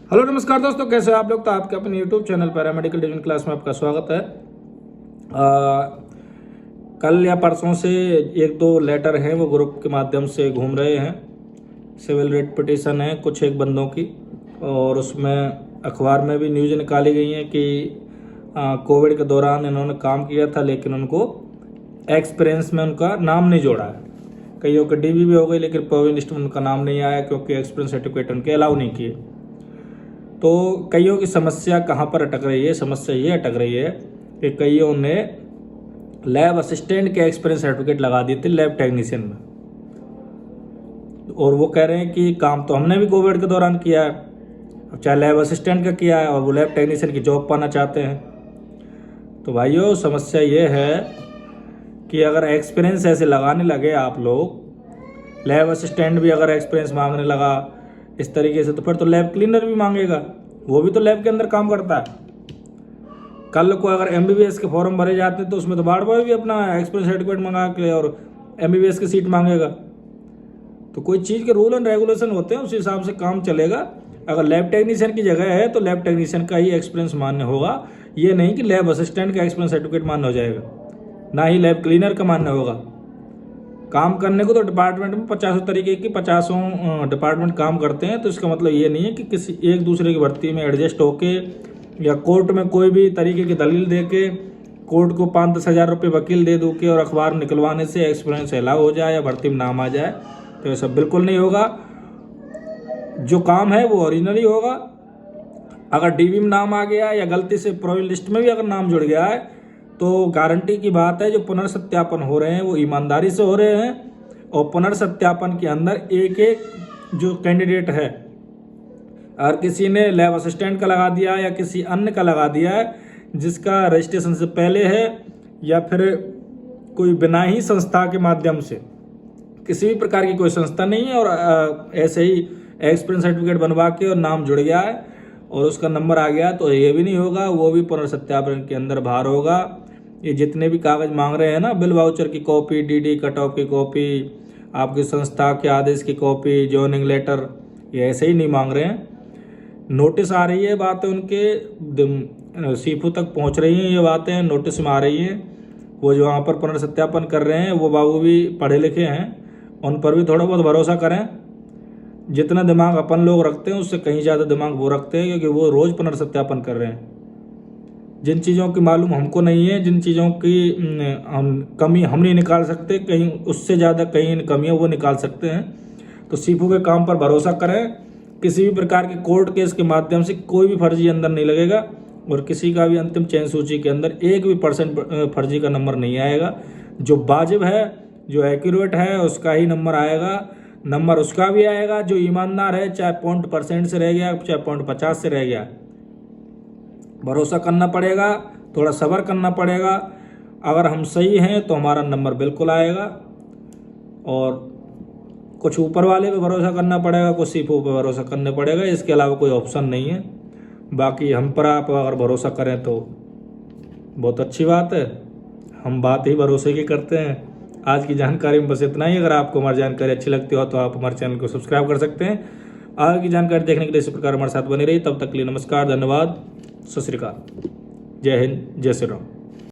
Hello नमस्कार दोस्तों, कैसे हो आप लोग। तो आपके अपने YouTube channel paramedical division class में आपका स्वागत है। कल या परसों से एक दो लेटर हैं वो ग्रुप के माध्यम से घूम रहे हैं। सिविल रिट पिटीशन है कुछ एक बंदों की, और उसमें अखबार में भी न्यूज़ निकाली गई है कि कोविड के दौरान इन्होंने काम किया था, लेकिन उनको एक्सपीरियंस में उनका नाम नहीं जोड़ा है। कईयों के डीबी भी हो गई, लेकिन प्रोविजन लिस्ट में उनका नाम नहीं आया क्योंकि एक्सपीरियंस सर्टिफिकेट उनके अलाउ नहीं किए। तो कईयों की समस्या कहाँ पर अटक रही है? समस्या ये अटक रही है कि कईयों ने लैब असिस्टेंट के एक्सपीरियंस सर्टिफिकेट लगा दिए थे लैब टेक्नीशियन में, और वो कह रहे हैं कि काम तो हमने भी कोविड के दौरान किया है, अब चाहे लैब असिस्टेंट का किया है, और वो लैब टेक्नीशियन की जॉब पाना चाहते हैं। तो भाइयों, समस्या ये है कि अगर एक्सपीरियंस ऐसे लगाने लगे आप लोग, लैब असिस्टेंट भी अगर एक्सपीरियंस मांगने लगा इस तरीके से, तो फिर तो लैब क्लीनर भी मांगेगा, वो भी तो लैब के अंदर काम करता है। कल को अगर एमबीबीएस के फॉर्म भरे जाते हैं तो उसमें तो बार बार भी अपना एक्सपीरियंस सर्टिफिकेट मंगा के और एमबीबीएस की सीट मांगेगा। तो कोई चीज़ के रूल एंड रेगुलेशन होते हैं, उस हिसाब से काम चलेगा। अगर लैब टेक्नीशियन की जगह है तो लैब टेक्नीशियन का ही एक्सपीरियंस मान्य होगा, ये नहीं कि लैब असिस्टेंट का एक्सपीरियंस सर्टिफिकेट मान्य हो जाएगा, ना ही लैब क्लीनर का मान्य होगा। काम करने को तो डिपार्टमेंट में 50 तरीके की 50 डिपार्टमेंट काम करते हैं, तो इसका मतलब ये नहीं है कि किसी एक दूसरे की भर्ती में एडजस्ट होके या कोर्ट में कोई भी तरीके की दलील दे के कोर्ट को 5-10 हज़ार रुपये वकील दे दो के और अखबार निकलवाने से एक्सपीरियंस अलाउ हो जाए या भर्ती में नाम आ जाए। तो ऐसा बिल्कुल नहीं होगा। जो काम है वो ओरिजिनली होगा। अगर डीवी में नाम आ गया या गलती से प्रोविजन लिस्ट में भी अगर नाम जुड़ गया है तो गारंटी की बात है, जो पुनर्सत्यापन हो रहे हैं वो ईमानदारी से हो रहे हैं, और पुनर्सत्यापन के अंदर एक एक जो कैंडिडेट है, अगर किसी ने लैब असिस्टेंट का लगा दिया या किसी अन्य का लगा दिया है जिसका रजिस्ट्रेशन से पहले है, या फिर कोई बिना ही संस्था के माध्यम से, किसी भी प्रकार की कोई संस्था नहीं है और ऐसे ही एक्सपीरियंस सर्टिफिकेट बनवा के और नाम जुड़ गया है और उसका नंबर आ गया, तो ये भी नहीं होगा, वो भी पुनर्सत्यापन के अंदर बाहर होगा। ये जितने भी कागज़ मांग रहे हैं ना, बिल वाउचर की कॉपी, डीडी कट ऑफ की कॉपी, आपकी संस्था के आदेश की कॉपी, जॉइनिंग लेटर, ये ऐसे ही नहीं मांग रहे हैं। नोटिस आ रही है, बातें उनके सीफू तक पहुंच रही हैं, ये बातें नोटिस में आ रही हैं। वो जो वहाँ पर पुनर्सत्यापन कर रहे हैं वो बाबू भी पढ़े लिखे हैं, उन पर भी थोड़ा बहुत भरोसा करें। जितना दिमाग अपन लोग रखते हैं उससे कहीं ज़्यादा दिमाग वो रखते हैं, क्योंकि वो रोज़ पुनर्सत्यापन कर रहे हैं। जिन चीज़ों की मालूम हमको नहीं है, जिन चीज़ों की कमी हम नहीं निकाल सकते, कहीं उससे ज़्यादा कहीं कमियाँ वो निकाल सकते हैं। तो सीफू के काम पर भरोसा करें। किसी भी प्रकार के कोर्ट केस के माध्यम से कोई भी फर्जी अंदर नहीं लगेगा, और किसी का भी अंतिम चयन सूची के अंदर 1% फर्जी का नंबर नहीं आएगा। जो वाजिब है, जो एक्यूरेट है, उसका ही नंबर आएगा। नंबर उसका भी आएगा जो ईमानदार है, चाहे 0.% से रह गया, चाहे 0.50 से रह गया। भरोसा करना पड़ेगा, थोड़ा सब्र करना पड़ेगा। अगर हम सही हैं तो हमारा नंबर बिल्कुल आएगा, और कुछ ऊपर वाले पे भरोसा करना पड़ेगा, कुछ सीफू पे भरोसा करना पड़ेगा, इसके अलावा कोई ऑप्शन नहीं है। बाकी हम पर आप अगर भरोसा करें तो बहुत अच्छी बात है, हम बात ही भरोसे की करते हैं। आज की जानकारी में बस इतना ही। अगर आपको हमारी जानकारी अच्छी लगती हो तो आप हमारे चैनल को सब्सक्राइब कर सकते हैं। आगे की जानकारी देखने के लिए इसी प्रकार हमारे साथ बने रही। तब तक के लिए नमस्कार, धन्यवाद, सत श्री अकाल, जय हिंद, जय श्री राम।